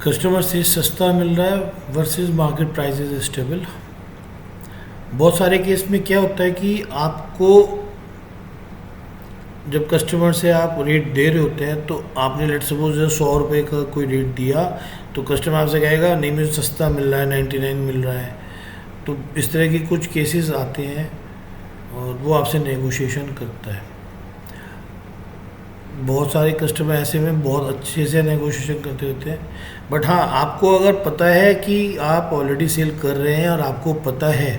Customer से सस्ता मिल रहा है versus market price is stable. बहुत सारे केस में क्या होता है कि आपको जब कस्टमर से आप रेट दे रहे होते हैं तो आपने लेट सपोज 100 रुपये का कोई रेट दिया तो कस्टमर आपसे कहेगा नहीं मुझे सस्ता मिल रहा है 99 मिल रहा है। तो इस तरह की कुछ केसेस आते हैं और वो आपसे नेगोशिएशन करता है। बहुत सारे कस्टमर ऐसे में बहुत अच्छे से नेगोशिएशन करते होते हैं। बट हाँ, आपको अगर पता है कि आप ऑलरेडी सेल कर रहे हैं और आपको पता है,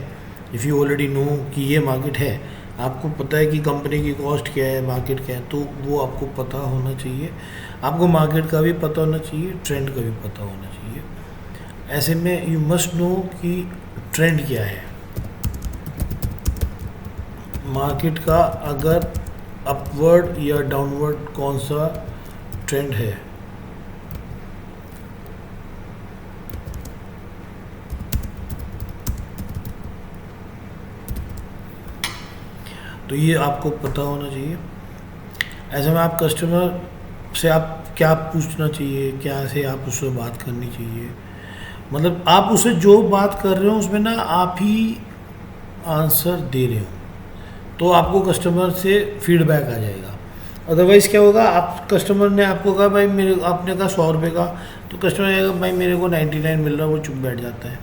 इफ़ यू ऑलरेडी नो कि ये मार्केट है, आपको पता है कि कंपनी की कॉस्ट क्या है, मार्केट क्या है, तो वो आपको पता होना चाहिए। आपको मार्केट का भी पता होना चाहिए, ट्रेंड का भी पता होना चाहिए। ऐसे में यू मस्ट नो कि ट्रेंड क्या है मार्केट का, अगर अपवर्ड या डाउनवर्ड कौन सा ट्रेंड है। तो ये आपको पता होना चाहिए। ऐसे में आप कस्टमर से आप क्या पूछना चाहिए, क्या से आप उससे बात करनी चाहिए, मतलब आप उसे जो बात कर रहे हो उसमें ना आप ही आंसर दे रहे हो तो आपको कस्टमर से फीडबैक आ जाएगा। अदरवाइज़ क्या होगा, आप कस्टमर ने आपको कहा भाई मेरे, आपने कहा 100 रुपये का, तो कस्टमर कहेगा भाई मेरे को 99 मिल रहा है, वो चुप बैठ जाता है।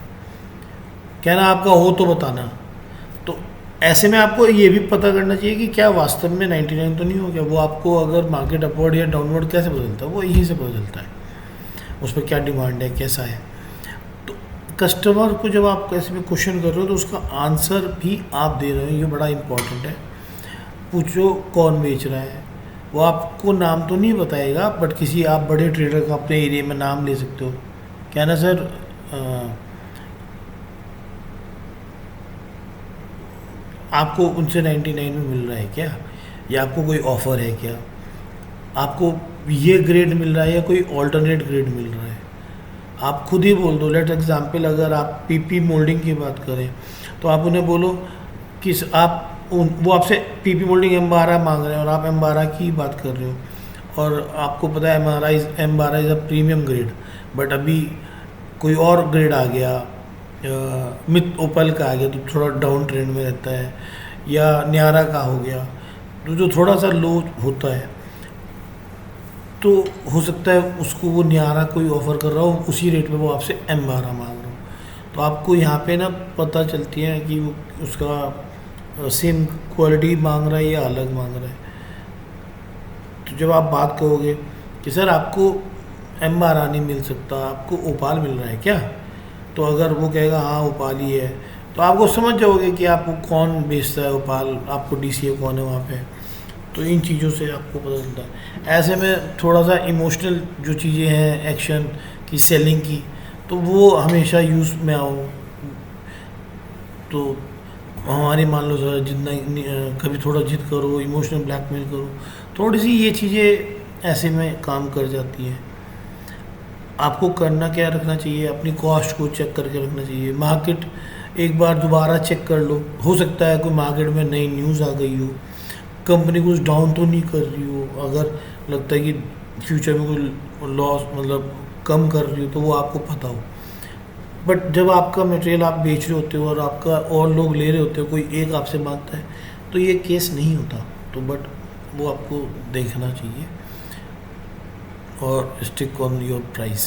कहना आपका हो तो बताना। तो ऐसे में आपको ये भी पता करना चाहिए कि क्या वास्तव में 99 तो नहीं हो गया। वो आपको अगर मार्केट अपवर्ड या डाउनवर्ड कैसे पता चलता है, वो यहीं से पता चलता है, उस पर क्या डिमांड है, कैसा है। तो कस्टमर को जब आप ऐसे में क्वेश्चन कर रहे हो तो उसका आंसर भी आप दे रहे हो, ये बड़ा इंपॉर्टेंट है। पूछो कौन बेच रहा है, वो आपको नाम तो नहीं बताएगा बट किसी आप बड़े ट्रेडर का अपने एरिया में नाम ले सकते हो। क्या ना सर, आपको उनसे 99 में मिल रहा है क्या, या आपको कोई ऑफ़र है क्या, आपको ये ग्रेड मिल रहा है या कोई ऑल्टरनेट ग्रेड मिल रहा है। आप खुद ही बोल दो। लेट एग्जाम्पल, अगर आप पीपी मोल्डिंग की बात करें तो आप उन्हें बोलो कि आप वो आपसे पीपी मोल्डिंग M12 मांग रहे हैं और आप M12 की बात कर रहे हो और आपको पता है M12 is a premium grade, but अभी कोई और ग्रेड आ गया, मिथ ओपल का आ गया तो थोड़ा डाउन ट्रेंड में रहता है, या न्यारा का हो गया तो जो थोड़ा सा लो होता है, तो हो सकता है उसको वो न्यारा कोई ऑफ़र कर रहा हो उसी रेट में वो आपसे M12 मांग रहा हो। तो आपको यहाँ पे ना पता चलती है कि वो उसका सेम क्वालिटी मांग रहा है या अलग मांग रहा है। तो जब आप बात करोगे कि सर आपको M12 नहीं मिल सकता, आपको ओपाल मिल रहा है क्या, तो अगर वो कहेगा हाँ ओपाल ही है, तो आपको समझ जाओगे कि आपको कौन बेचता है ओपाल, आपको DCA कौन है वहाँ पे। तो इन चीज़ों से आपको पता चलता है। ऐसे में थोड़ा सा इमोशनल जो चीज़ें हैं एक्शन की, सेलिंग की, तो वो हमेशा यूज़ में आओ। तो हमारी मान लो सर जितना कभी थोड़ा जिद करो, इमोशनल ब्लैकमेल करो, थोड़ी सी ये चीज़ें ऐसे में काम कर जाती हैं। आपको करना क्या रखना चाहिए, अपनी कॉस्ट को चेक करके रखना चाहिए। मार्केट एक बार दोबारा चेक कर लो, हो सकता है कोई मार्केट में नई न्यूज़ आ गई हो, कंपनी कुछ डाउन तो नहीं कर रही हो, अगर लगता है कि फ्यूचर में कोई लॉस मतलब कम कर रही हो तो वो आपको पता हो। बट जब आपका मटेरियल आप बेच रहे होते हो और आपका और लोग ले रहे होते हो, कोई एक आपसे मांगता है, तो ये केस नहीं होता। तो बट वो आपको देखना चाहिए और स्टिक ऑन योर प्राइस।